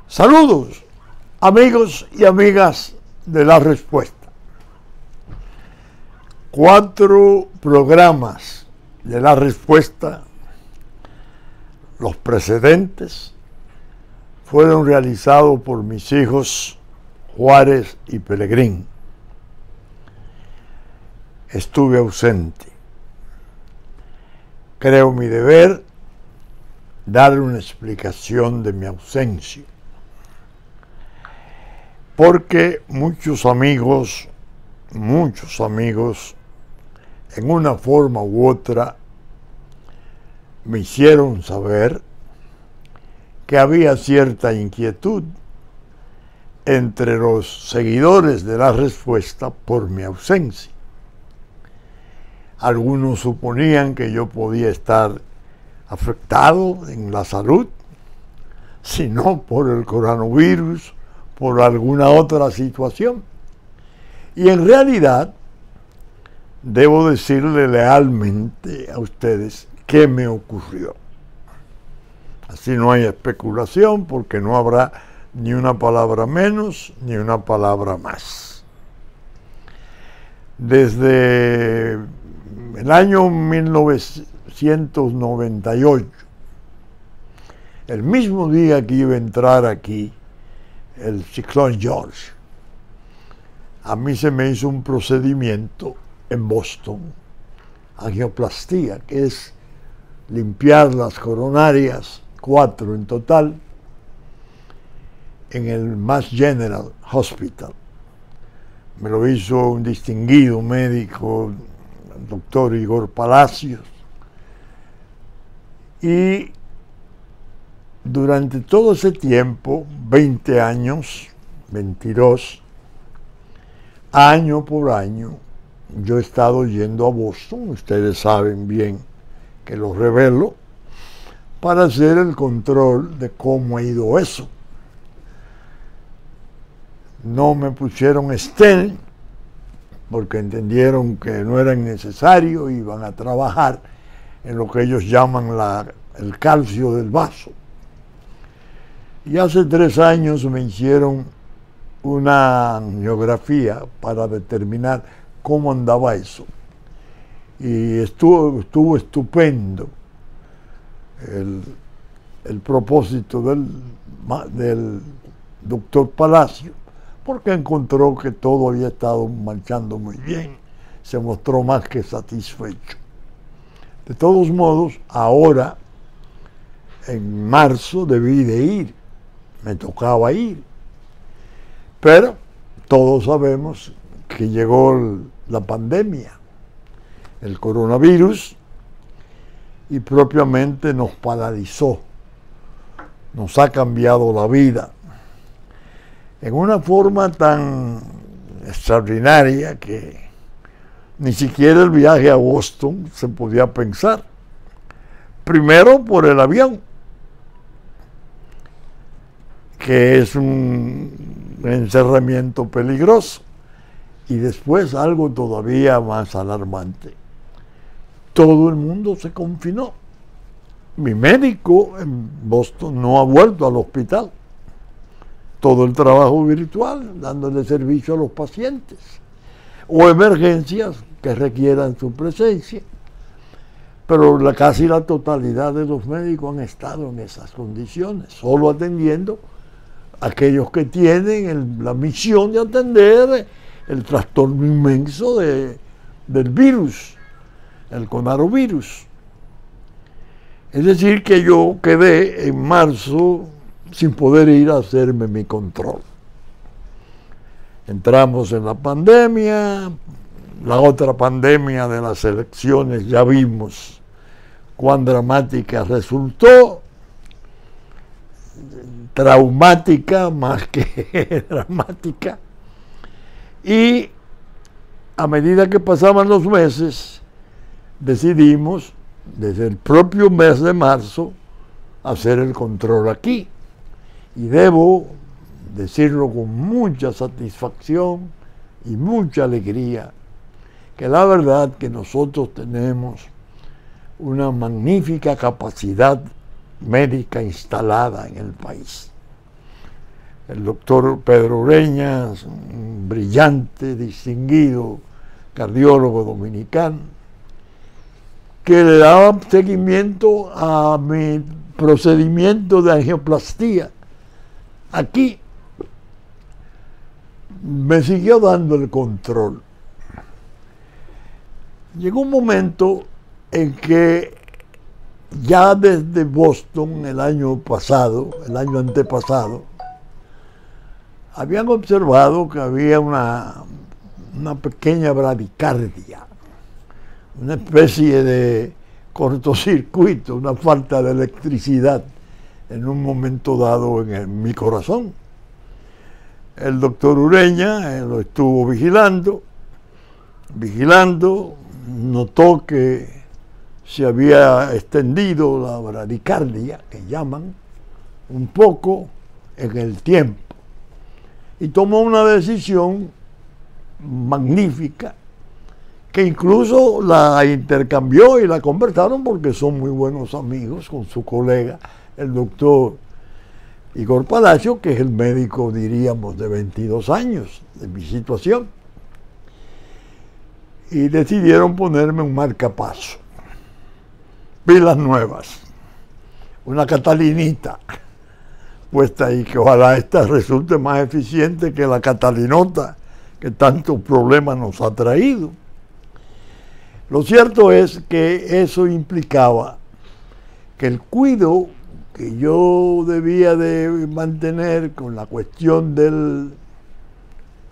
Saludos, amigos y amigas de La Respuesta. 4 programas de La Respuesta, los precedentes, fueron realizados por mis hijos Juárez y Pelegrín. Estuve ausente. Creo mi deber darle una explicación de mi ausencia, porque muchos amigos, en una forma u otra, me hicieron saber que había cierta inquietud entre los seguidores de La Respuesta por mi ausencia. Algunos suponían que yo podía estar afectado en la salud, si no por el coronavirus, por alguna otra situación. Y en realidad, debo decirle lealmente a ustedes qué me ocurrió. Así no hay especulación, porque no habrá ni una palabra menos ni una palabra más. Desde el año 1998, el mismo día que iba a entrar aquí el ciclón George, a mí se me hizo un procedimiento en Boston, angioplastía, que es limpiar las coronarias, 4 en total, en el Mass General Hospital. Me lo hizo un distinguido médico, el doctor Igor Palacios, y durante todo ese tiempo, 20 años, 22, año por año, yo he estado yendo a Boston, ustedes saben bien que lo revelo, para hacer el control de cómo ha ido eso. No me pusieron stent porque entendieron que no era necesario, iban a trabajar en lo que ellos llaman el calcio del vaso. Y hace 3 años me hicieron una angiografía para determinar cómo andaba eso. Y estuvo estupendo el propósito del doctor Palacio, porque encontró que todo había estado marchando muy bien. Se mostró más que satisfecho. De todos modos, ahora, en marzo, debí de ir. Me tocaba ir. Pero todos sabemos que llegó la pandemia, el coronavirus, y propiamente nos paralizó, nos ha cambiado la vida en una forma tan extraordinaria que ni siquiera el viaje a Boston se podía pensar. Primero por el avión, que es un encerramiento peligroso, y después algo todavía más alarmante. Todo el mundo se confinó. Mi médico en Boston no ha vuelto al hospital. Todo el trabajo virtual, dándole servicio a los pacientes, o emergencias que requieran su presencia. Pero casi la totalidad de los médicos han estado en esas condiciones, solo atendiendo a aquellos que tienen la misión de atender el trastorno inmenso del virus, el coronavirus. Es decir, que yo quedé en marzo sin poder ir a hacerme mi control. Entramos en la pandemia, la otra pandemia de las elecciones, ya vimos cuán dramática resultó, traumática más que dramática, y a medida que pasaban los meses, decidimos, desde el propio mes de marzo, hacer el control aquí. Y debo decirlo con mucha satisfacción y mucha alegría, que la verdad que nosotros tenemos una magnífica capacidad médica instalada en el país. el doctor Pedro Ureñas, un brillante, distinguido cardiólogo dominicano, que le daba seguimiento a mi procedimiento de angioplastía. Aquí me siguió dando el control. Llegó un momento en que ya desde Boston el año antepasado, habían observado que había una pequeña bradicardia, una especie de cortocircuito, una falta de electricidad en un momento dado en mi corazón. El doctor Ureña lo estuvo vigilando, notó que se había extendido la bradicardia, que llaman, un poco en el tiempo, y tomó una decisión magnífica, que incluso la intercambió y la conversaron porque son muy buenos amigos con su colega, el doctor Igor Palacio, que es el médico, diríamos, de 22 años de mi situación. Y decidieron ponerme un marcapaso, pilas nuevas, una catalinita puesta ahí, que ojalá esta resulte más eficiente que la catalinota que tantos problemas nos ha traído. Lo cierto es que eso implicaba que el cuidado que yo debía de mantener con la cuestión del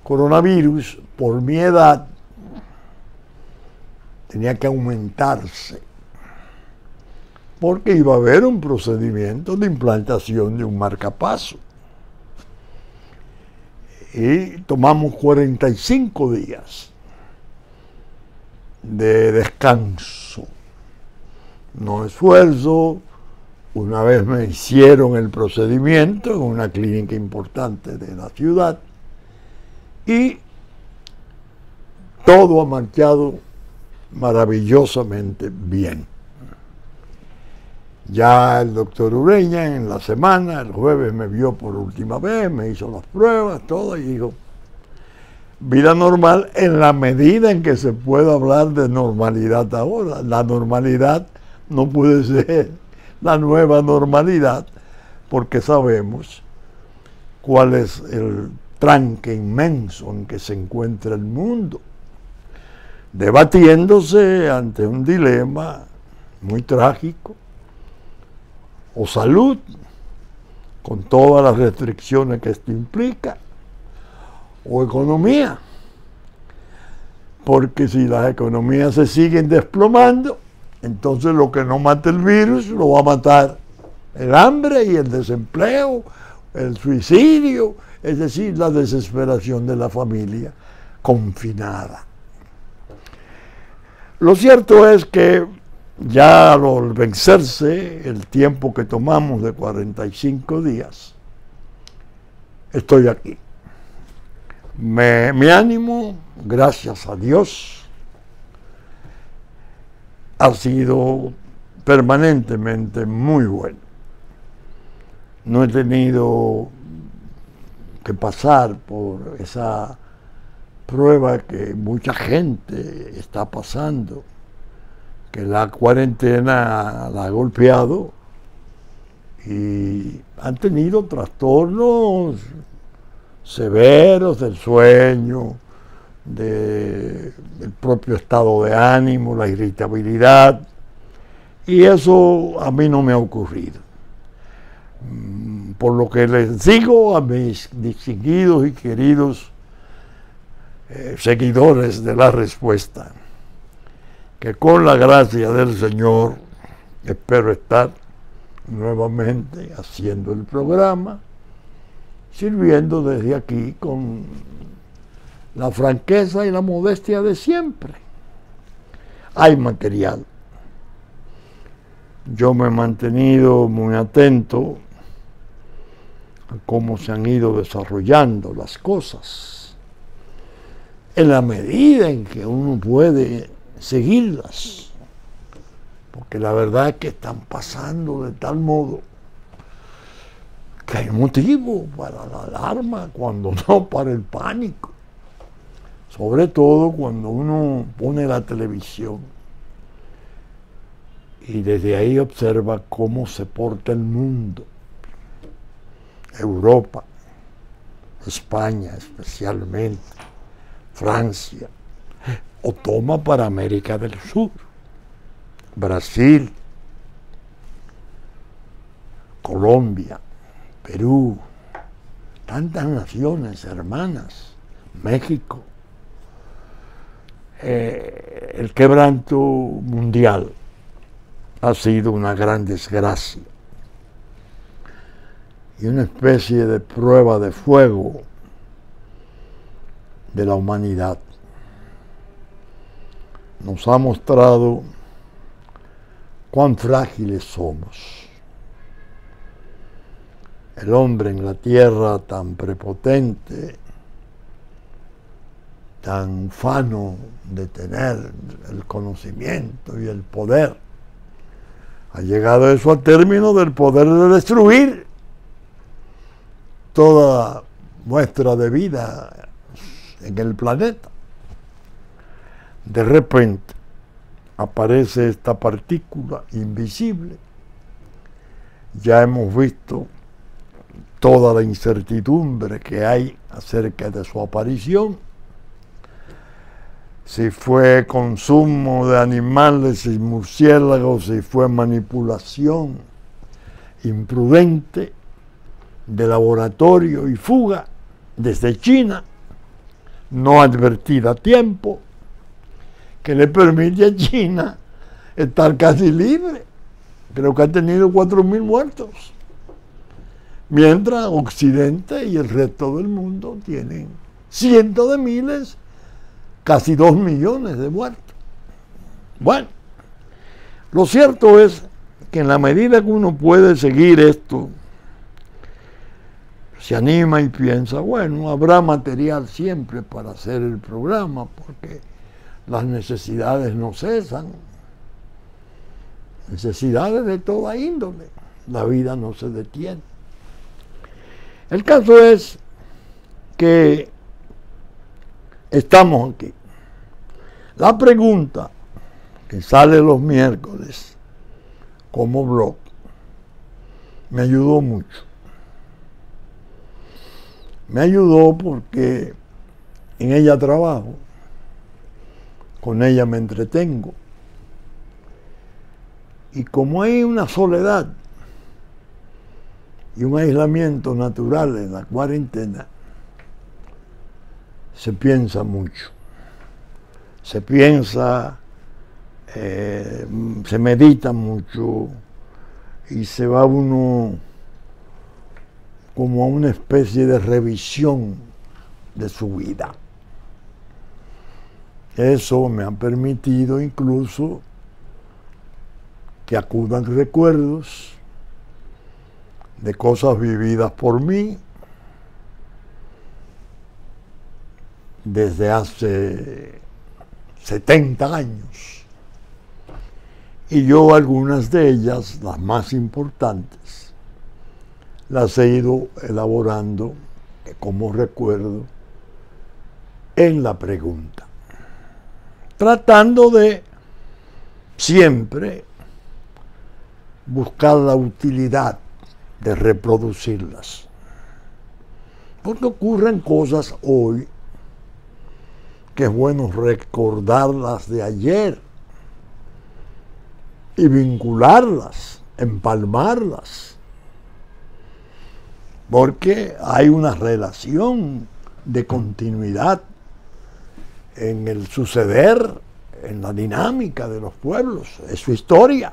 coronavirus por mi edad tenía que aumentarse, porque iba a haber un procedimiento de implantación de un marcapaso. Y tomamos 45 días de descanso, no esfuerzo. Una vez me hicieron el procedimiento en una clínica importante de la ciudad y todo ha marchado maravillosamente bien. Ya el doctor Ureña en la semana, el jueves, me vio por última vez, me hizo las pruebas, todo, y dijo: vida normal en la medida en que se pueda hablar de normalidad ahora. La normalidad no puede ser la nueva normalidad, porque sabemos cuál es el tranque inmenso en que se encuentra el mundo, debatiéndose ante un dilema muy trágico: o salud, con todas las restricciones que esto implica, o economía, porque si las economías se siguen desplomando, entonces lo que no mata el virus lo va a matar el hambre y el desempleo, el suicidio, es decir, la desesperación de la familia confinada. Lo cierto es que ya al vencerse el tiempo que tomamos de 45 días, estoy aquí. Mi ánimo, gracias a Dios, ha sido permanentemente muy bueno. No he tenido que pasar por esa prueba que mucha gente está pasando, que la cuarentena la ha golpeado y han tenido trastornos severos del sueño, del propio estado de ánimo, la irritabilidad, y eso a mí no me ha ocurrido. Por lo que les digo a mis distinguidos y queridos seguidores de La Respuesta, que con la gracia del Señor espero estar nuevamente haciendo el programa, sirviendo desde aquí con la franqueza y la modestia de siempre. Hay material. Yo me he mantenido muy atento a cómo se han ido desarrollando las cosas, en la medida en que uno puede seguirlas, porque la verdad es que están pasando de tal modo porque hay motivo para la alarma, cuando no para el pánico. Sobre todo cuando uno pone la televisión y desde ahí observa cómo se porta el mundo. Europa, España especialmente, Francia, o toma para América del Sur, Brasil, Colombia, Perú, tantas naciones hermanas, México. El quebranto mundial ha sido una gran desgracia y una especie de prueba de fuego de la humanidad. Nos ha mostrado cuán frágiles somos. El hombre en la tierra tan prepotente, tan ufano de tener el conocimiento y el poder, ha llegado eso al término del poder de destruir toda muestra de vida en el planeta. De repente aparece esta partícula invisible. Ya hemos visto toda la incertidumbre que hay acerca de su aparición. Si fue consumo de animales y murciélagos, si fue manipulación imprudente de laboratorio y fuga desde China, no advertida a tiempo, que le permite a China estar casi libre. Creo que ha tenido 4.000 muertos. Mientras Occidente y el resto del mundo tienen cientos de miles, casi 2 millones de muertos. Bueno, lo cierto es que en la medida que uno puede seguir esto, se anima y piensa, bueno, habrá material siempre para hacer el programa, porque las necesidades no cesan, necesidades de toda índole, la vida no se detiene. El caso es que estamos aquí. La pregunta que sale los miércoles como blog me ayudó mucho. Me ayudó porque en ella trabajo, con ella me entretengo. Y como hay una soledad y un aislamiento natural en la cuarentena, se piensa mucho. Se piensa, se medita mucho y se va uno como a una especie de revisión de su vida. Eso me ha permitido incluso que acudan recuerdos de cosas vividas por mí desde hace 70 años. Y yo algunas de ellas, las más importantes, las he ido elaborando como recuerdo en la pregunta, tratando de siempre buscar la utilidad de reproducirlas, porque ocurren cosas hoy que es bueno recordarlas de ayer y vincularlas, empalmarlas, porque hay una relación de continuidad en el suceder, en la dinámica de los pueblos, es su historia.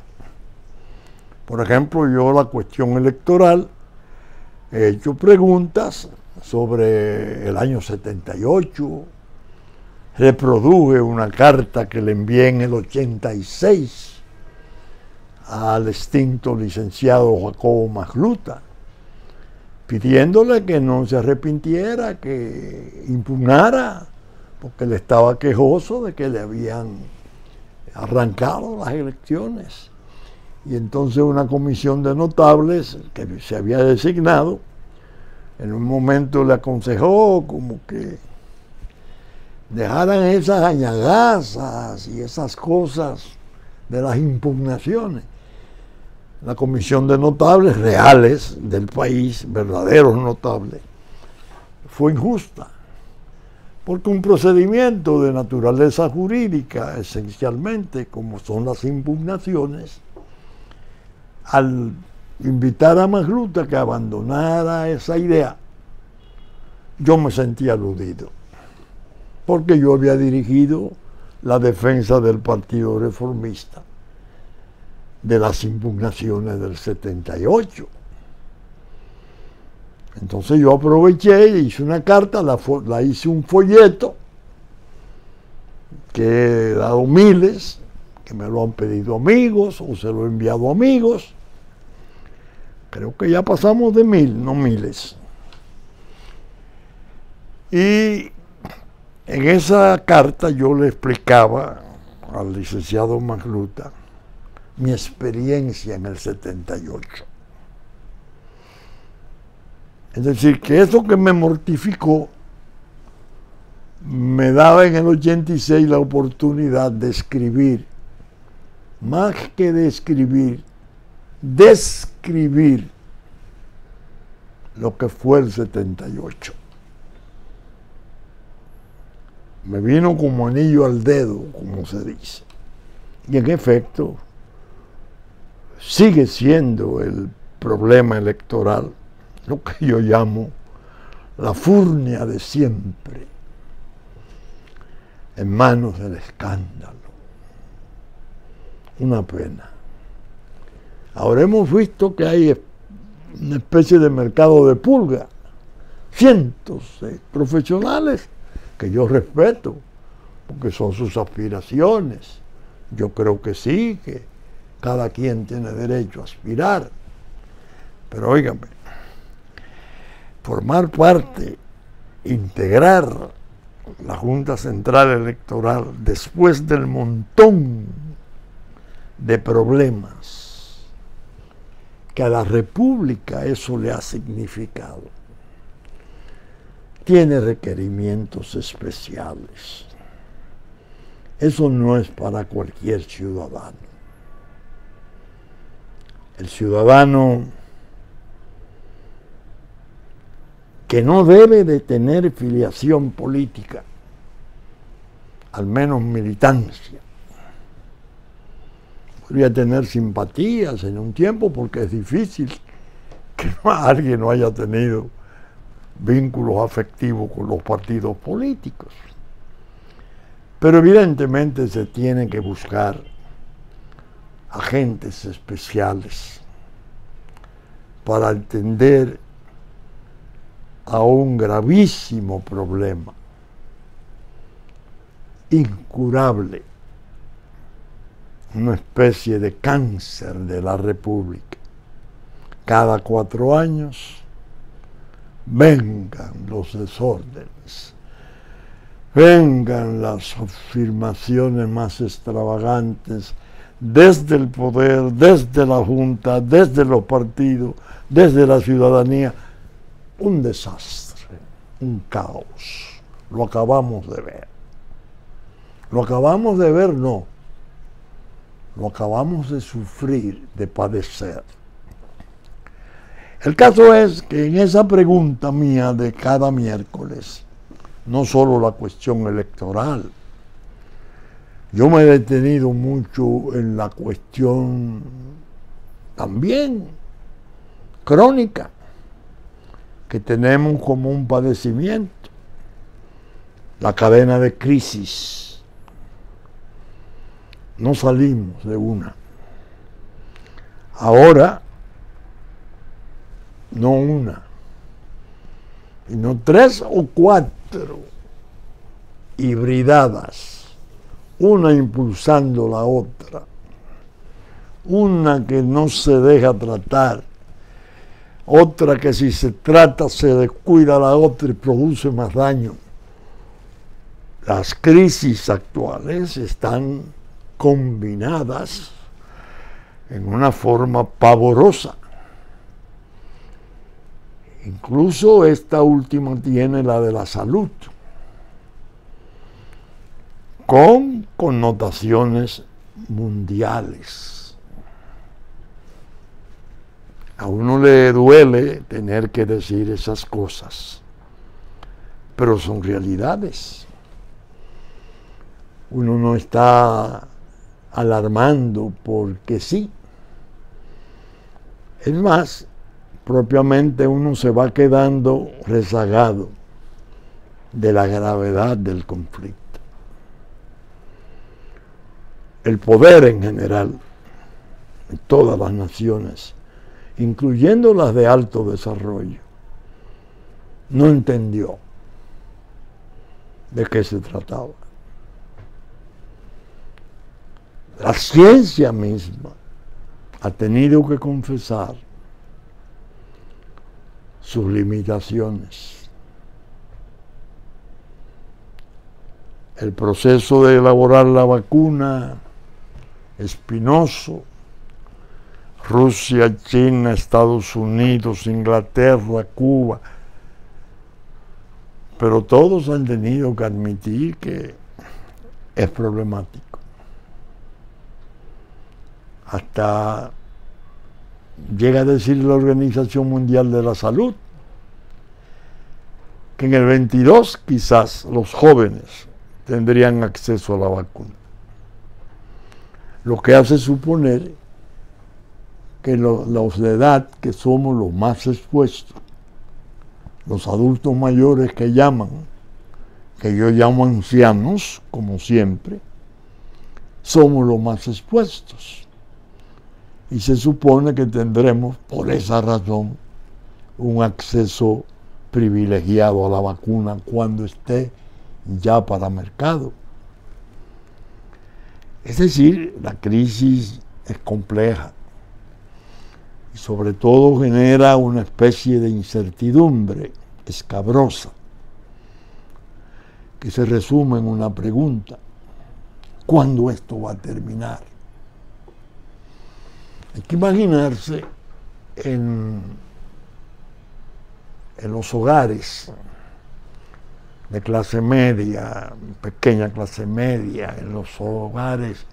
Por ejemplo, yo la cuestión electoral he hecho preguntas sobre el año 78, reproduje una carta que le envié en el 86 al extinto licenciado Jacobo Magluta, pidiéndole que no se arrepintiera, que impugnara, porque él estaba quejoso de que le habían arrancado las elecciones. Y entonces una comisión de notables que se había designado en un momento le aconsejó como que dejaran esas añagazas y esas cosas de las impugnaciones. La comisión de notables reales del país, verdaderos notables, fue injusta, porque un procedimiento de naturaleza jurídica, esencialmente, como son las impugnaciones, al invitar a Magluta que abandonara esa idea, yo me sentí aludido, porque yo había dirigido la defensa del Partido Reformista de las impugnaciones del 78. Entonces yo aproveché y hice una carta, la hice un folleto, que he dado miles, que me lo han pedido amigos o se lo he enviado a amigos. Creo que ya pasamos de 1000, no miles. Y en esa carta yo le explicaba al licenciado Magluta mi experiencia en el 78. Es decir, que eso que me mortificó me daba en el 86 la oportunidad de escribir, más que de escribir, describir lo que fue el 78. Me vino como anillo al dedo, como se dice. Y en efecto, sigue siendo el problema electoral lo que yo llamo la furnia de siempre, en manos del escándalo. Una pena. Ahora hemos visto que hay una especie de mercado de pulga, cientos de profesionales que yo respeto, porque son sus aspiraciones. Yo creo que sí, que cada quien tiene derecho a aspirar. Pero óigame, formar parte, integrar la Junta Central Electoral después del montón de problemas que a la República eso le ha significado, tiene requerimientos especiales. Eso no es para cualquier ciudadano. El ciudadano que no debe de tener filiación política, al menos militancia. Podría tener simpatías en un tiempo, porque es difícil que alguien no haya tenido vínculos afectivos con los partidos políticos. Pero evidentemente se tiene que buscar agentes especiales para entender a un gravísimo problema, incurable, una especie de cáncer de la República. Cada 4 años vengan los desórdenes, vengan las afirmaciones más extravagantes desde el poder, desde la Junta, desde los partidos, desde la ciudadanía. Un desastre, un caos. Lo acabamos de ver. Lo acabamos de ver, no. Lo acabamos de sufrir, de padecer. El caso es que en esa pregunta mía de cada miércoles, no solo la cuestión electoral, yo me he detenido mucho en la cuestión también crónica, que tenemos como un padecimiento, la cadena de crisis. No salimos de una. Ahora, no una, sino 3 o 4 hibridadas, una impulsando la otra, una que no se deja tratar, otra que si se trata se descuida la otra y produce más daño. Las crisis actuales están combinadas en una forma pavorosa. Incluso esta última tiene la de la salud, con connotaciones mundiales. A uno le duele tener que decir esas cosas, pero son realidades. Uno no está alarmando porque sí. Es más, propiamente uno se va quedando rezagado de la gravedad del conflicto. El poder en general, en todas las naciones, incluyendo las de alto desarrollo, no entendió de qué se trataba. La ciencia misma ha tenido que confesar sus limitaciones. El proceso de elaborar la vacuna espinoso. Rusia, China, Estados Unidos, Inglaterra, Cuba, pero todos han tenido que admitir que es problemático. Hasta llega a decir la Organización Mundial de la Salud que en el 22 quizás los jóvenes tendrían acceso a la vacuna, lo que hace suponer que los de edad, que somos los más expuestos, los adultos mayores que llaman, que yo llamo ancianos, como siempre, somos los más expuestos. Y se supone que tendremos, por esa razón, un acceso privilegiado a la vacuna cuando esté ya para mercado. Es decir, la crisis es compleja y sobre todo genera una especie de incertidumbre escabrosa que se resume en una pregunta: ¿cuándo esto va a terminar? Hay que imaginarse en los hogares de clase media, pequeña clase media, en los hogares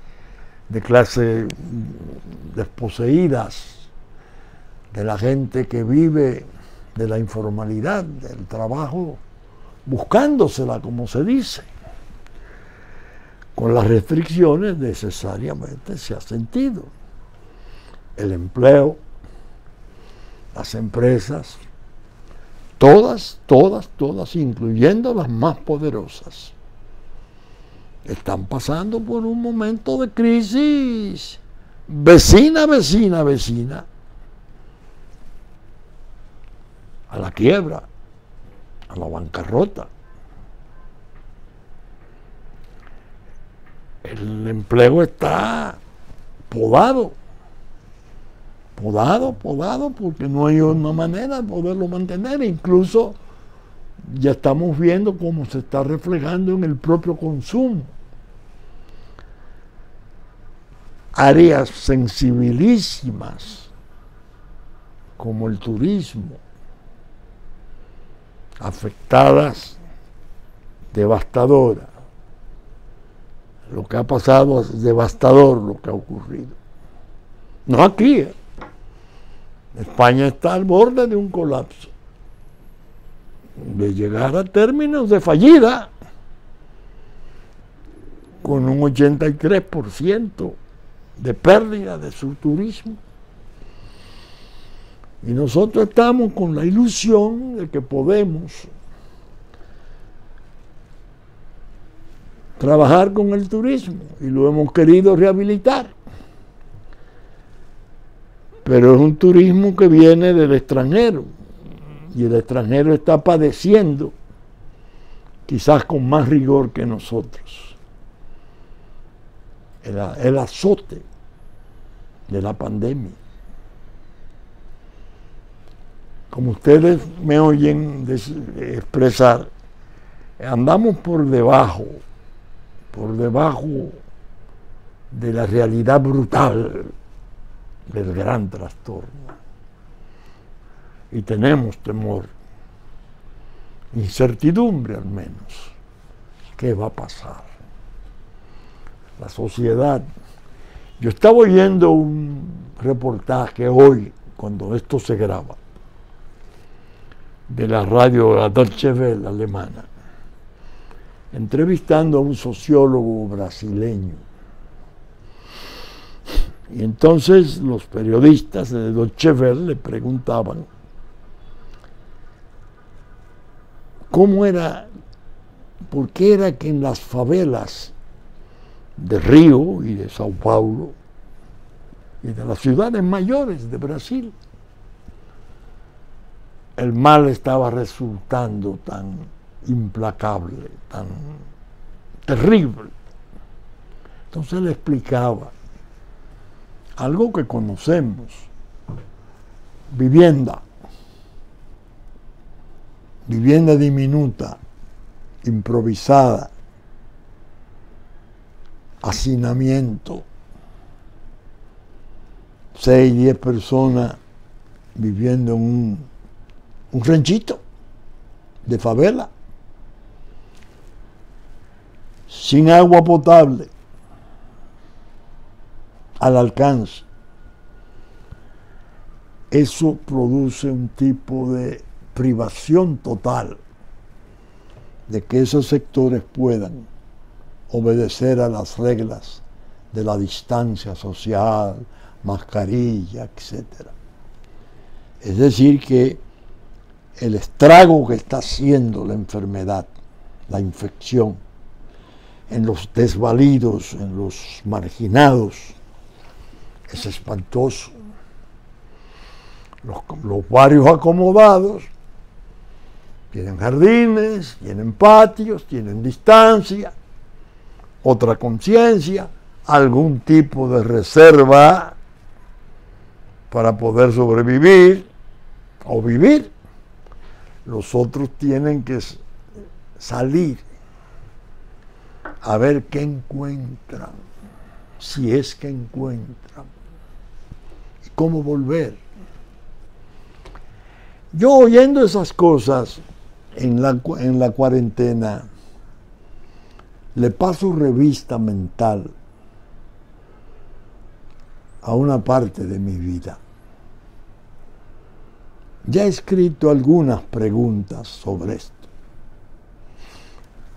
de clase desposeídas, de la gente que vive de la informalidad, del trabajo, buscándosela, como se dice. Con las restricciones necesariamente se ha sentido. El empleo, las empresas, todas, incluyendo las más poderosas, están pasando por un momento de crisis vecina, a la quiebra, a la bancarrota. El empleo está podado, porque no hay una manera de poderlo mantener. Incluso ya estamos viendo cómo se está reflejando en el propio consumo. Áreas sensibilísimas como el turismo, afectadas, devastadoras. Lo que ha pasado es devastador, lo que ha ocurrido. No aquí, España está al borde de un colapso, de llegar a términos de fallida, con un 83% de pérdida de su turismo. Y nosotros estamos con la ilusión de que podemos trabajar con el turismo y lo hemos querido rehabilitar. Pero es un turismo que viene del extranjero y el extranjero está padeciendo, quizás con más rigor que nosotros, el azote de la pandemia. Como ustedes me oyen expresar, andamos por debajo de la realidad brutal del gran trastorno. y tenemos temor, incertidumbre al menos. ¿Qué va a pasar? La sociedad. Yo estaba oyendo un reportaje hoy, cuando esto se graba, de la radio la Deutsche Welle alemana, entrevistando a un sociólogo brasileño. Y entonces los periodistas de Deutsche Welle le preguntaban cómo era, por qué era que en las favelas de Río y de Sao Paulo y de las ciudades mayores de Brasil el mal estaba resultando tan implacable, tan terrible. Entonces le explicaba algo que conocemos: vivienda diminuta, improvisada, hacinamiento, 6, 10 personas viviendo en un ranchito de favela, sin agua potable al alcance. Eso produce un tipo de privación total de que esos sectores puedan obedecer a las reglas de la distancia social, mascarilla, etc. Es decir, que el estrago que está haciendo la enfermedad, la infección, en los desvalidos, en los marginados, es espantoso. Los barrios acomodados tienen jardines, tienen patios, tienen distancia, otra conciencia, algún tipo de reserva para poder sobrevivir o vivir. Los otros tienen que salir a ver qué encuentran, si es que encuentran, y cómo volver. Yo, oyendo esas cosas en la cuarentena, le paso revista mental a una parte de mi vida. Ya he escrito algunas preguntas sobre esto.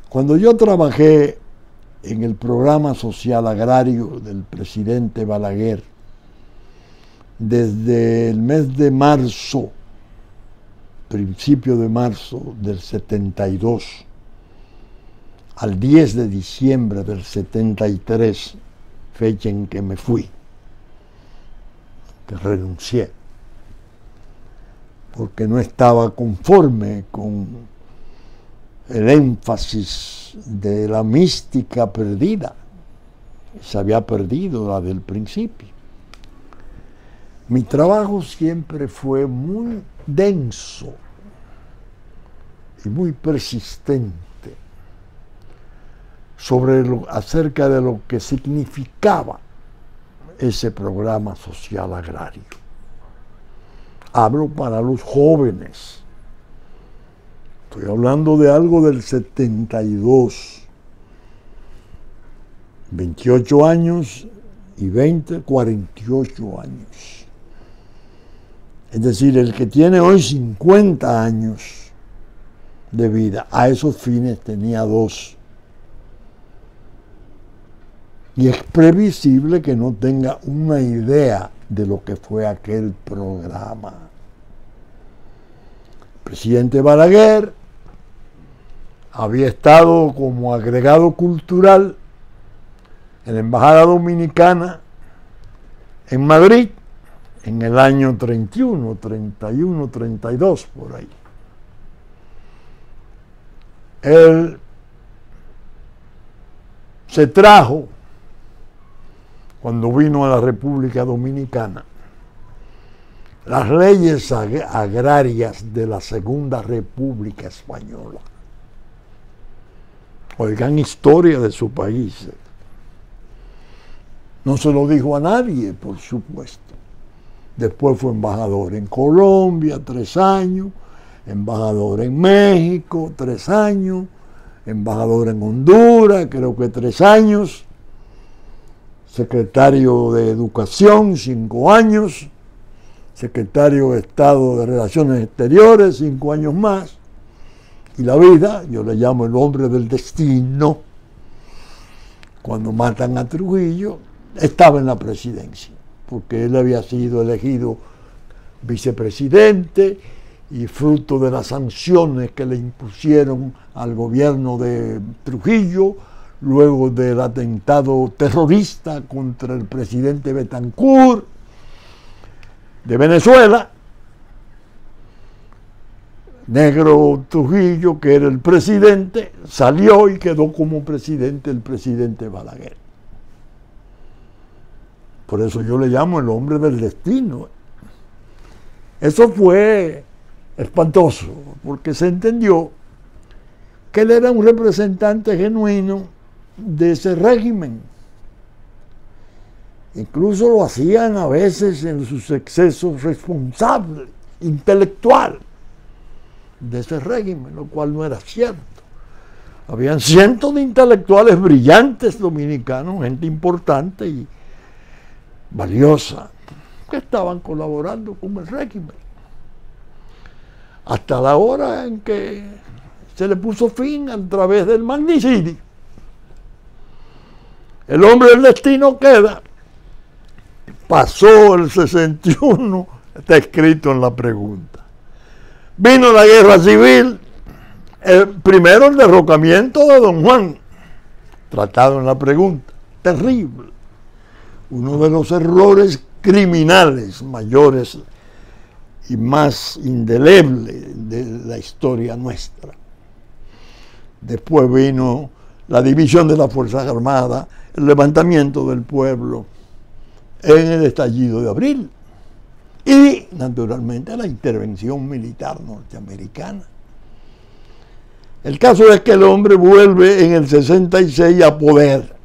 Cuando yo trabajé en el programa social agrario del presidente Balaguer, desde el mes de marzo, principio de marzo del 72, al 10 de diciembre del 73, fecha en que me fui, que renuncié, porque no estaba conforme con el énfasis de la mística perdida. Se había perdido la del principio. Mi trabajo siempre fue muy denso y muy persistente acerca de lo que significaba ese programa social agrario. Hablo para los jóvenes. Estoy hablando de algo del 72. 28 años y 20, 48 años. Es decir, el que tiene hoy 50 años de vida, a esos fines tenía 2. Y es previsible que no tenga una idea de lo que fue aquel programa. El presidente Balaguer había estado como agregado cultural en la Embajada Dominicana en Madrid en el año 31, 31, 32, por ahí. Él se trajo, cuando vino a la República Dominicana, las leyes agrarias de la Segunda República Española. Oigan, historia de su país. No se lo dijo a nadie, por supuesto. Después fue embajador en Colombia, 3 años, embajador en México, 3 años, embajador en Honduras, creo que 3 años, secretario de Educación, 5 años, secretario de Estado de Relaciones Exteriores, 5 años más, y la vida, yo le llamo el hombre del destino, cuando matan a Trujillo, estaba en la presidencia, porque él había sido elegido vicepresidente y fruto de las sanciones que le impusieron al gobierno de Trujillo, luego del atentado terrorista contra el presidente Betancourt de Venezuela. Negro Trujillo, que era el presidente, salió y quedó como presidente el presidente Balaguer. Por eso yo le llamo el hombre del destino. Eso fue espantoso, porque se entendió que él era un representante genuino de ese régimen. Incluso lo hacían a veces en sus excesos responsable, intelectual de ese régimen, lo cual no era cierto. Habían cientos de intelectuales brillantes dominicanos, gente importante y valiosa, que estaban colaborando con el régimen. Hasta la hora en que se le puso fin a través del magnicidio. El hombre del destino queda. Pasó el 61, está escrito en la pregunta. Vino la guerra civil, primero el derrocamiento de Don Juan, tratado en la pregunta, terrible. Uno de los errores criminales mayores y más indelebles de la historia nuestra. Después vino la división de las Fuerzas Armadas, el levantamiento del pueblo en el estallido de abril y, naturalmente, la intervención militar norteamericana. El caso es que el hombre vuelve en el 66 a poder,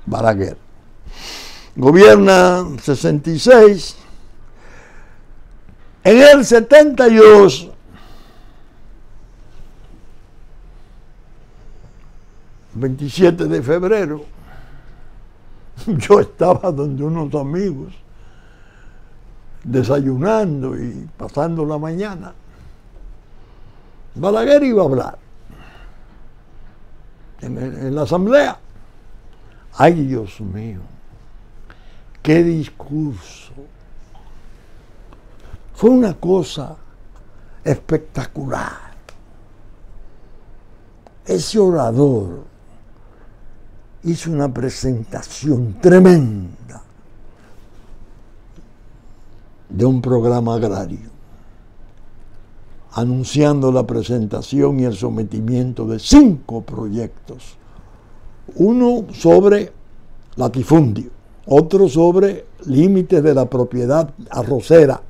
Balaguer. Gobierna 66. En el 72, ...27 de febrero... yo estaba donde unos amigos... desayunando y pasando la mañana. Balaguer iba a hablar... en la asamblea. ¡Ay, Dios mío! ¡Qué discurso! Fue una cosa espectacular. Ese orador hizo una presentación tremenda de un programa agrario, anunciando la presentación y el sometimiento de 5 proyectos. Uno sobre latifundio, otro sobre límites de la propiedad arrocera,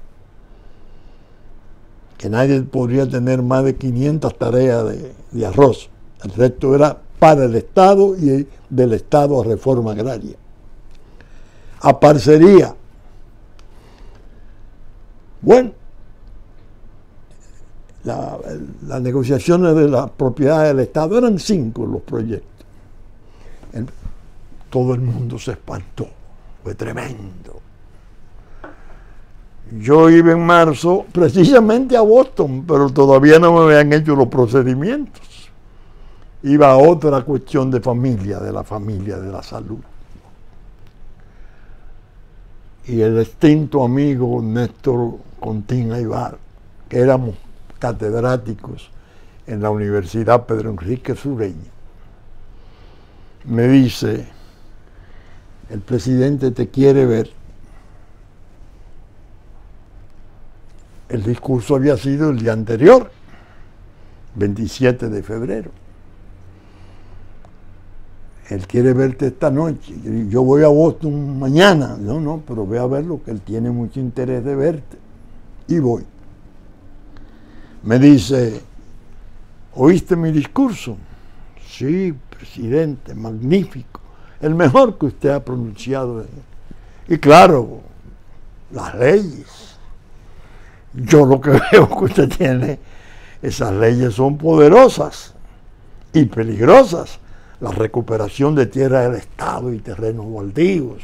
que nadie podría tener más de 500 tareas de arroz. El resto era para el Estado y del Estado a reforma agraria. A parcería. Bueno, las negociaciones de la propiedad del Estado eran 5 los proyectos. Todo el mundo se espantó. Fue tremendo. Yo iba en marzo precisamente a Boston, pero todavía no me habían hecho los procedimientos. Iba a otra cuestión de familia, de la salud. Y el extinto amigo Néstor Contín Aybar, que éramos catedráticos en la Universidad Pedro Enrique Sureña, me dice: el presidente te quiere ver. El discurso había sido el día anterior, 27 de febrero. Él quiere verte esta noche. Yo voy a Boston mañana. No, pero voy a verlo, que él tiene mucho interés de verte. Y voy. Me dice: ¿oíste mi discurso? Sí, presidente, magnífico. El mejor que usted ha pronunciado. Y claro, las leyes. Yo lo que veo que usted tiene, esas leyes son poderosas y peligrosas. La recuperación de tierra del Estado y terrenos baldíos.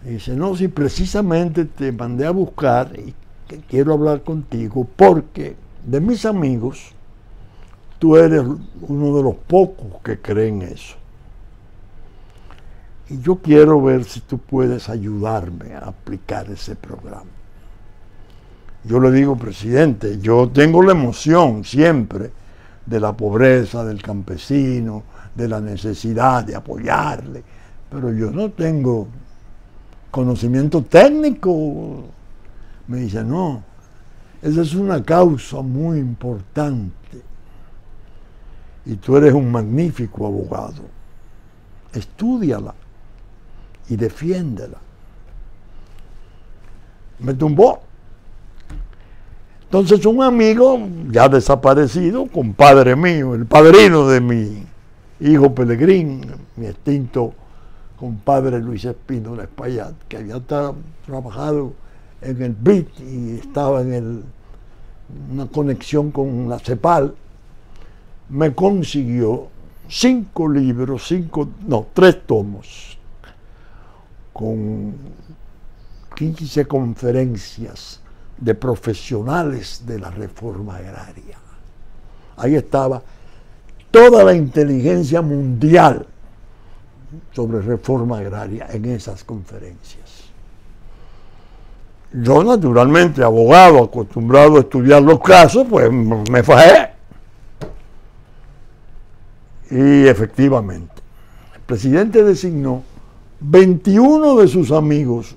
Y dice, no, si precisamente te mandé a buscar y que quiero hablar contigo porque de mis amigos tú eres uno de los pocos que creen eso. Y yo quiero ver si tú puedes ayudarme a aplicar ese programa. Yo le digo, presidente, yo tengo la emoción siempre de la pobreza del campesino, de la necesidad de apoyarle, pero yo no tengo conocimiento técnico. Me dice, no, esa es una causa muy importante y tú eres un magnífico abogado. Estúdiala y defiéndela. Me tumbó. Entonces un amigo ya desaparecido, compadre mío, el padrino de mi hijo Pelegrín, mi extinto compadre Luis Espínola Espaillat, que había trabajado en el BIT y estaba en una conexión con la CEPAL, me consiguió 3 tomos con 15 conferencias de profesionales de la reforma agraria. Ahí estaba toda la inteligencia mundial sobre reforma agraria en esas conferencias. Yo, naturalmente, abogado, acostumbrado a estudiar los casos, pues me fajé. Y efectivamente, el presidente designó 21 de sus amigos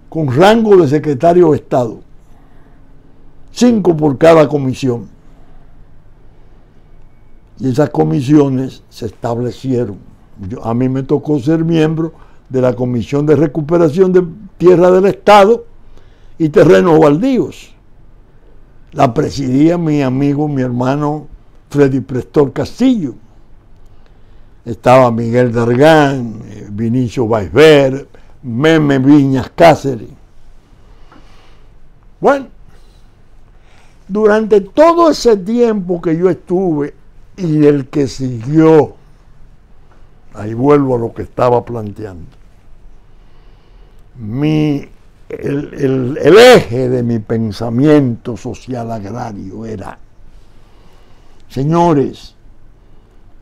con rango de secretario de Estado, 5 por cada comisión. Y esas comisiones se establecieron. A mí me tocó ser miembro de la Comisión de Recuperación de Tierra del Estado y Terrenos Baldíos. La presidía mi amigo, mi hermano Freddy Prestor Castillo. Estaba Miguel Dargán, Vinicio Baisber, Meme Viñas Cáceres. Bueno, durante todo ese tiempo que yo estuve y el que siguió, ahí vuelvo a lo que estaba planteando, el eje de mi pensamiento social agrario era, señores,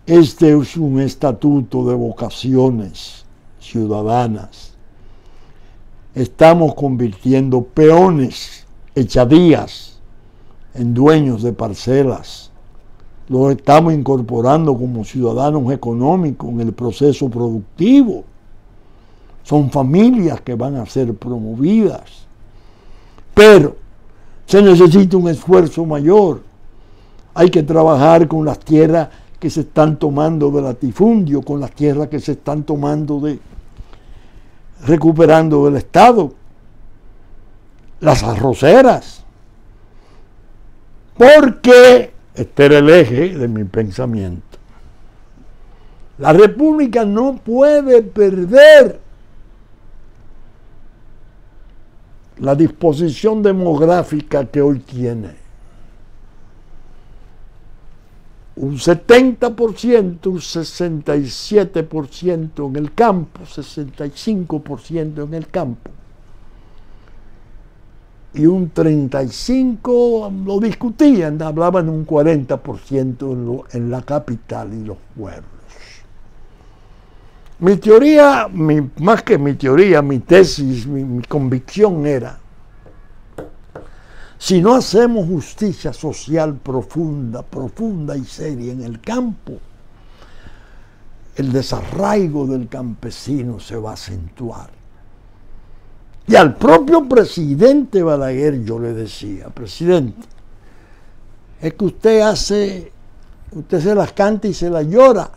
este es un estatuto de vocaciones ciudadanas. Estamos convirtiendo peones, echadías, en dueños de parcelas. Los estamos incorporando como ciudadanos económicos en el proceso productivo. Son familias que van a ser promovidas. Pero se necesita un esfuerzo mayor. Hay que trabajar con las tierras que se están tomando de latifundio, con las tierras que se están tomando recuperando del Estado, las arroceras, porque este era el eje de mi pensamiento. La República no puede perder la disposición demográfica que hoy tiene. Un 70%, un 67% en el campo, 65% en el campo. Y un 35%, lo discutían, hablaban un 40% en la capital y los pueblos. Mi teoría, más que mi teoría, mi tesis, mi convicción era, si no hacemos justicia social profunda y seria en el campo, el desarraigo del campesino se va a acentuar. Y al propio presidente Balaguer yo le decía, presidente, es que usted se las canta y se las llora,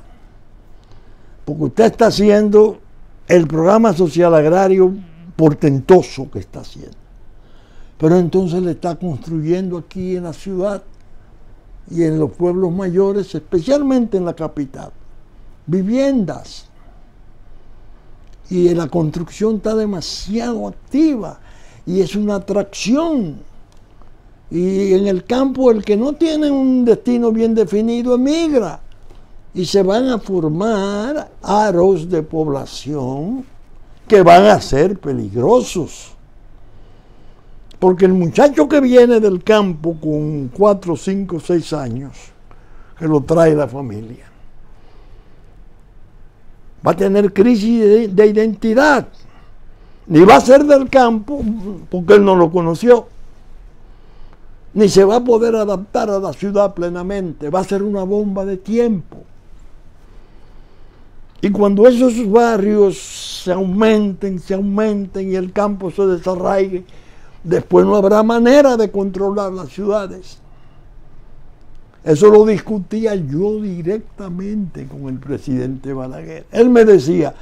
porque usted está haciendo el programa social agrario portentoso que está haciendo. Pero entonces le está construyendo aquí en la ciudad y en los pueblos mayores, especialmente en la capital, viviendas. y la construcción está demasiado activa y es una atracción. Y en el campo el que no tiene un destino bien definido emigra y se van a formar aros de población que van a ser peligrosos. Porque el muchacho que viene del campo con 4, 5, 6 años, que lo trae la familia, va a tener crisis de identidad. Ni va a ser del campo, porque él no lo conoció, ni se va a poder adaptar a la ciudad plenamente. Va a ser una bomba de tiempo. Y cuando esos barrios se aumenten y el campo se desarraigue, después no habrá manera de controlar las ciudades. Eso lo discutía yo directamente con el presidente Balaguer. Él me decía,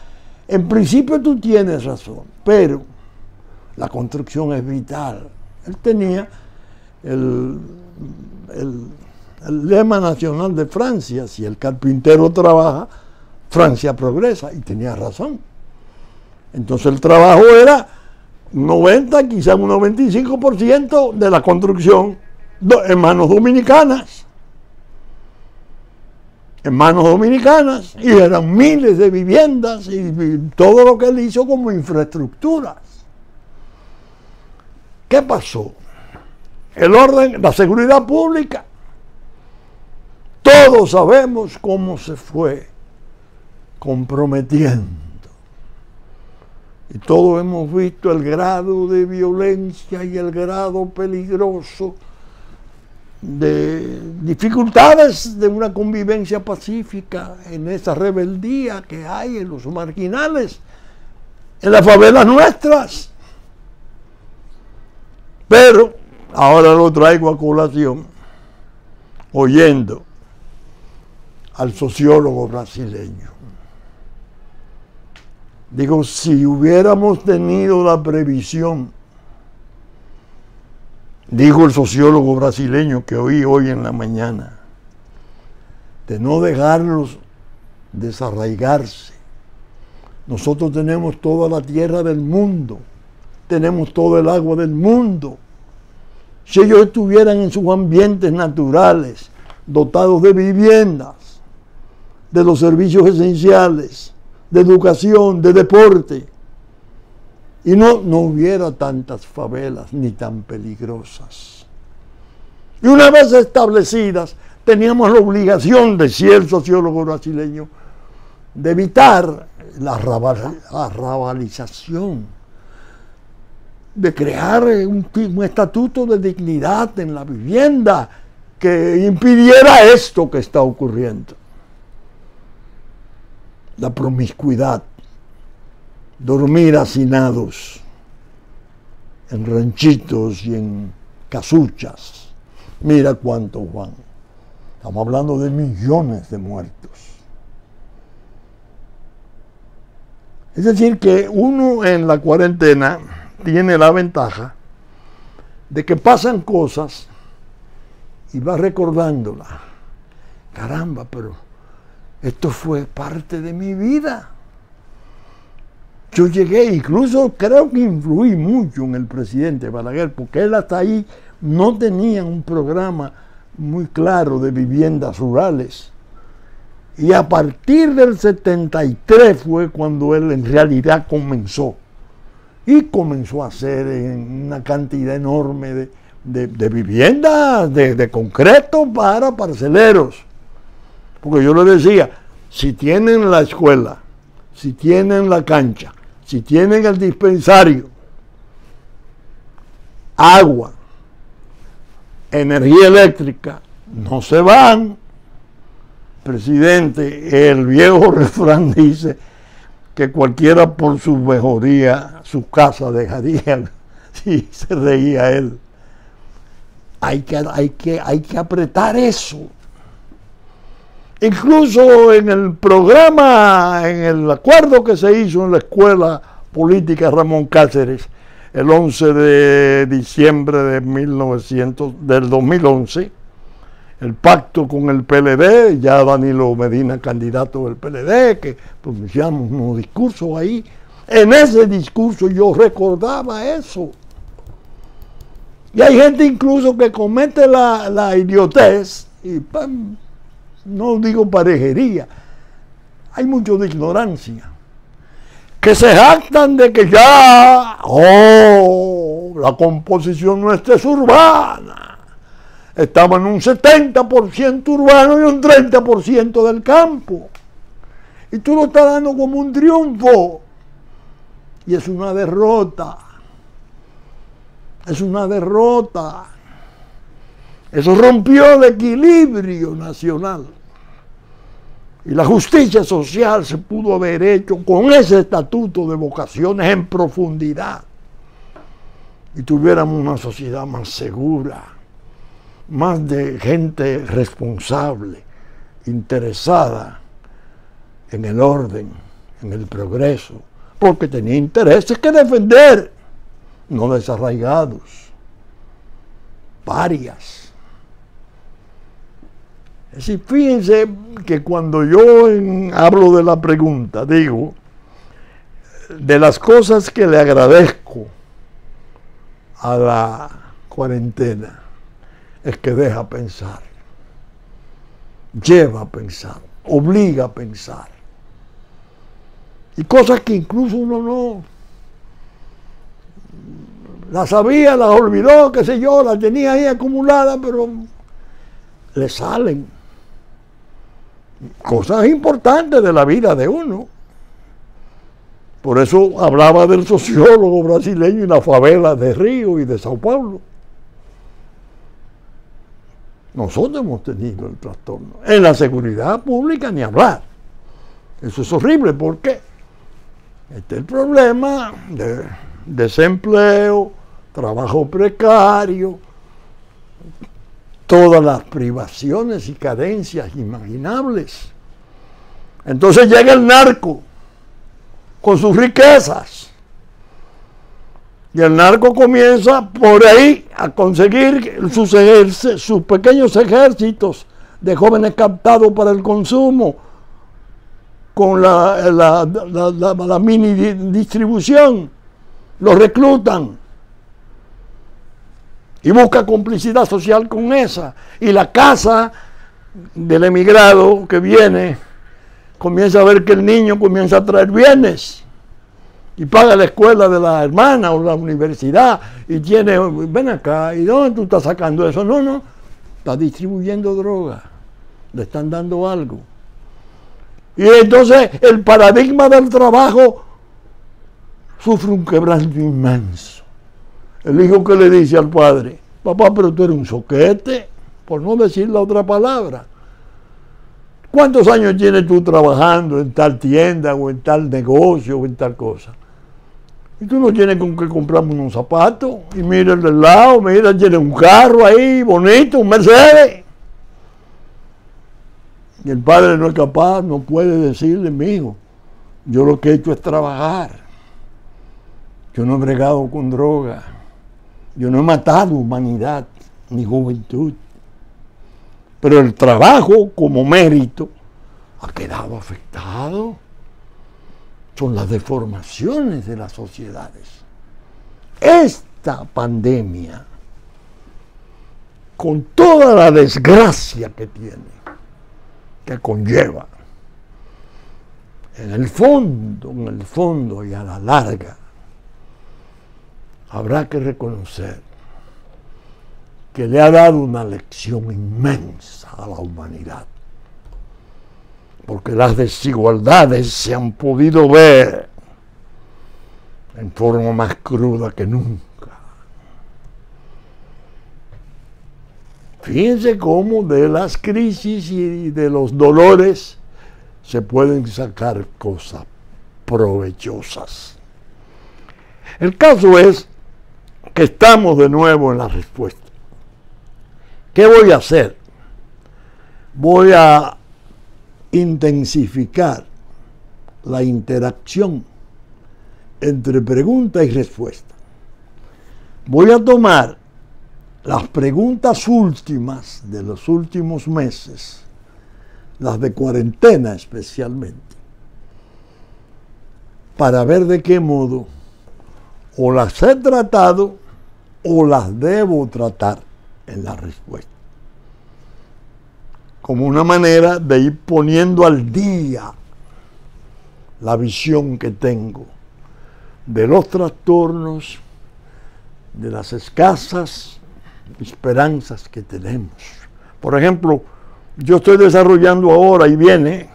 en principio tú tienes razón, pero la construcción es vital. Él tenía el lema nacional de Francia: si el carpintero trabaja, Francia progresa, y tenía razón. Entonces el trabajo era 90, quizás un 95% de la construcción en manos dominicanas. Y eran miles de viviendas y todo lo que él hizo como infraestructuras. ¿Qué pasó? El orden, la seguridad pública. Todos sabemos cómo se fue comprometiendo. Y todos hemos visto el grado de violencia y el grado peligroso de dificultades de una convivencia pacífica en esa rebeldía que hay en los marginales, en las favelas nuestras. Pero ahora lo traigo a colación, oyendo al sociólogo brasileño. Digo, si hubiéramos tenido la previsión, dijo el sociólogo brasileño que oí hoy en la mañana, de no dejarlos desarraigarse. Nosotros tenemos toda la tierra del mundo, tenemos todo el agua del mundo. Si ellos estuvieran en sus ambientes naturales, dotados de viviendas, de los servicios esenciales, de educación, de deporte, y no hubiera tantas favelas ni tan peligrosas. Y una vez establecidas, teníamos la obligación, decía el sociólogo brasileño, de evitar la rabalización, de crear un estatuto de dignidad en la vivienda que impidiera esto que está ocurriendo. La promiscuidad, dormir hacinados en ranchitos y en casuchas. Mira cuánto, Juan. Estamos hablando de millones de muertos. Es decir, que uno en la cuarentena tiene la ventaja de que pasan cosas y va recordándola. Caramba, pero esto fue parte de mi vida. Yo llegué, incluso creo que influí mucho en el presidente Balaguer, porque él hasta ahí no tenía un programa muy claro de viviendas rurales. Y a partir del 73 fue cuando él en realidad comenzó. Y comenzó a hacer una cantidad enorme de viviendas de concreto para parceleros. Porque yo le decía, si tienen la escuela, si tienen la cancha, si tienen el dispensario, agua, energía eléctrica, no se van. Presidente, el viejo refrán dice que cualquiera por su mejoría su casa dejaría. Sí, se reía él. Hay que apretar eso. Incluso en el programa, en el acuerdo que se hizo en la Escuela Política Ramón Cáceres, el 11 de diciembre de 2011, el pacto con el PLD, ya Danilo Medina, candidato del PLD, que pronunciamos unos discursos ahí, En ese discurso yo recordaba eso. Y hay gente incluso que comete la idiotez, y no digo parejería, hay mucho de ignorancia, que se jactan de que ya, la composición nuestra es urbana. Estamos en un 70% urbano y un 30% del campo. Y tú lo estás dando como un triunfo. Y es una derrota. Es una derrota. Eso rompió el equilibrio nacional. Y la justicia social se pudo haber hecho con ese estatuto de vocaciones en profundidad. Y tuviéramos una sociedad más segura, más de gente responsable, interesada en el orden, en el progreso, porque tenía intereses que defender, no desarraigados, parias. Es decir, fíjense que cuando yo hablo de la pregunta, digo, de las cosas que le agradezco a la cuarentena, es que deja pensar, lleva a pensar, obliga a pensar. Y cosas que incluso uno no las sabía, las olvidó, qué sé yo, las tenía ahí acumuladas, pero le salen cosas importantes de la vida de uno. Por eso hablaba del sociólogo brasileño y la favela de Río y de Sao Paulo. Nosotros hemos tenido el trastorno. En la seguridad pública ni hablar. Eso es horrible. ¿Por qué? Este es el problema de desempleo, trabajo precario, todas las privaciones y carencias imaginables. Entonces llega el narco con sus riquezas. Y el narco comienza por ahí a conseguir sus pequeños ejércitos de jóvenes captados para el consumo, con la mini distribución. Los reclutan y busca complicidad social con esa. Y la casa del emigrado que viene comienza a ver que el niño comienza a traer bienes y paga la escuela de la hermana o la universidad y tiene, ven acá, ¿y dónde tú estás sacando eso? No, está distribuyendo droga, le están dando algo. Y entonces el paradigma del trabajo sufre un quebranto inmenso. El hijo que le dice al padre, papá, pero tú eres un soquete, por no decir la otra palabra. ¿Cuántos años tienes tú trabajando en tal tienda o en tal negocio o en tal cosa? Y tú no tienes con qué comprarme unos zapatos. Y mira el del lado, mira, tiene un carro ahí bonito, un Mercedes. Y el padre no es capaz, no puede decirle, mi hijo, yo lo que he hecho es trabajar. Yo no he bregado con droga. Yo no he matado humanidad ni juventud. Pero el trabajo como mérito ha quedado afectado. Son las deformaciones de las sociedades. Esta pandemia, con toda la desgracia que tiene, que conlleva, en el fondo y a la larga, habrá que reconocer que le ha dado una lección inmensa a la humanidad. Porque las desigualdades se han podido ver en forma más cruda que nunca. Fíjense cómo de las crisis y de los dolores se pueden sacar cosas provechosas. El caso es que estamos de nuevo en la respuesta. ¿Qué voy a hacer? Voy a intensificar la interacción entre pregunta y respuesta. Voy a tomar las preguntas últimas de los últimos meses, las de cuarentena especialmente, para ver de qué modo o las he tratado o las debo tratar en la respuesta. Como una manera de ir poniendo al día la visión que tengo de los trastornos, de las escasas esperanzas que tenemos. Por ejemplo, yo estoy desarrollando ahora y viene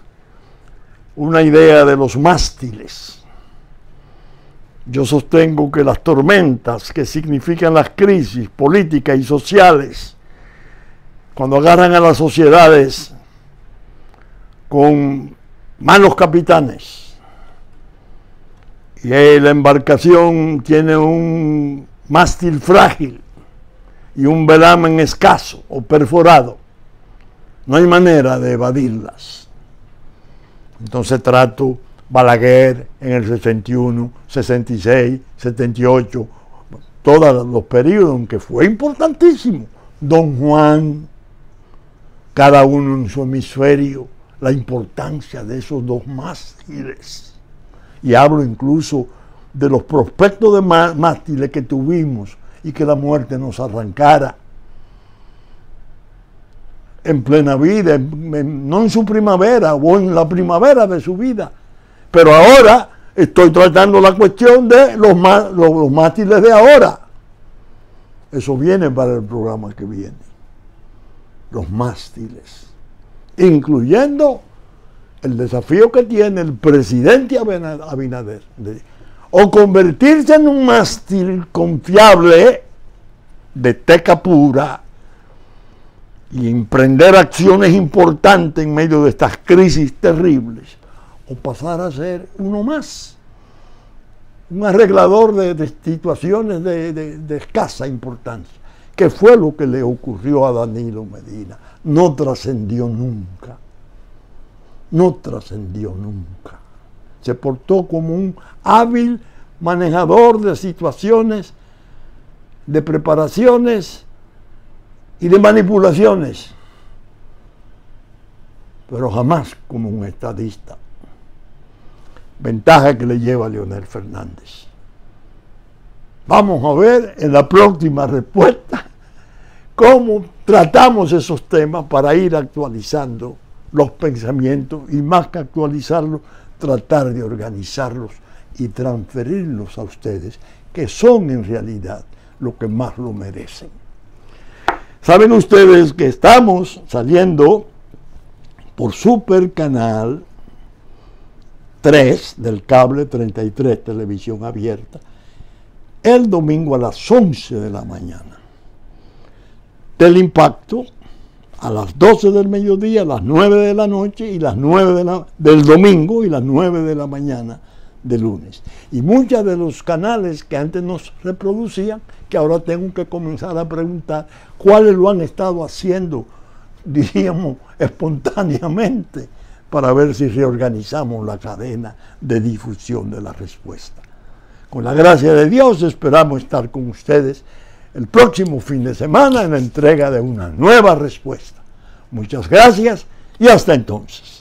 una idea de los mástiles. Yo sostengo que las tormentas, que significan las crisis políticas y sociales, cuando agarran a las sociedades con malos capitanes y la embarcación tiene un mástil frágil y un velamen escaso o perforado, no hay manera de evadirlas. Entonces trato Balaguer en el 61, 66, 78, todos los periodos en que fue importantísimo. Don Juan, cada uno en su hemisferio, la importancia de esos dos mástiles. Y hablo incluso de los prospectos de mástiles que tuvimos y que la muerte nos arrancara en plena vida, no en su primavera o en la primavera de su vida. Pero ahora estoy tratando la cuestión de los mástiles de ahora. Eso viene para el programa que viene. Los mástiles, incluyendo el desafío que tiene el presidente Abinader, o convertirse en un mástil confiable de teca pura y emprender acciones importantes en medio de estas crisis terribles, o pasar a ser uno más, un arreglador de situaciones de escasa importancia, que fue lo que le ocurrió a Danilo Medina. No trascendió nunca, no trascendió nunca. Se portó como un hábil manejador de situaciones, de preparaciones y de manipulaciones, pero jamás como un estadista. Ventaja que le lleva a Leonel Fernández. Vamos a ver en la próxima respuesta cómo tratamos esos temas para ir actualizando los pensamientos y, más que actualizarlos, tratar de organizarlos y transferirlos a ustedes, que son en realidad lo que más lo merecen. Saben ustedes que estamos saliendo por Super Canal 3 del cable 33 televisión abierta el domingo a las 11 de la mañana. Teleimpacto a las 12 del mediodía, a las 9 de la noche y las 9 del domingo y las 9 de la mañana de lunes. Y muchos de los canales que antes nos reproducían, que ahora tengo que comenzar a preguntar cuáles lo han estado haciendo, diríamos, espontáneamente, para ver si reorganizamos la cadena de difusión de la respuesta. Con la gracia de Dios esperamos estar con ustedes el próximo fin de semana en la entrega de una nueva respuesta. Muchas gracias y hasta entonces.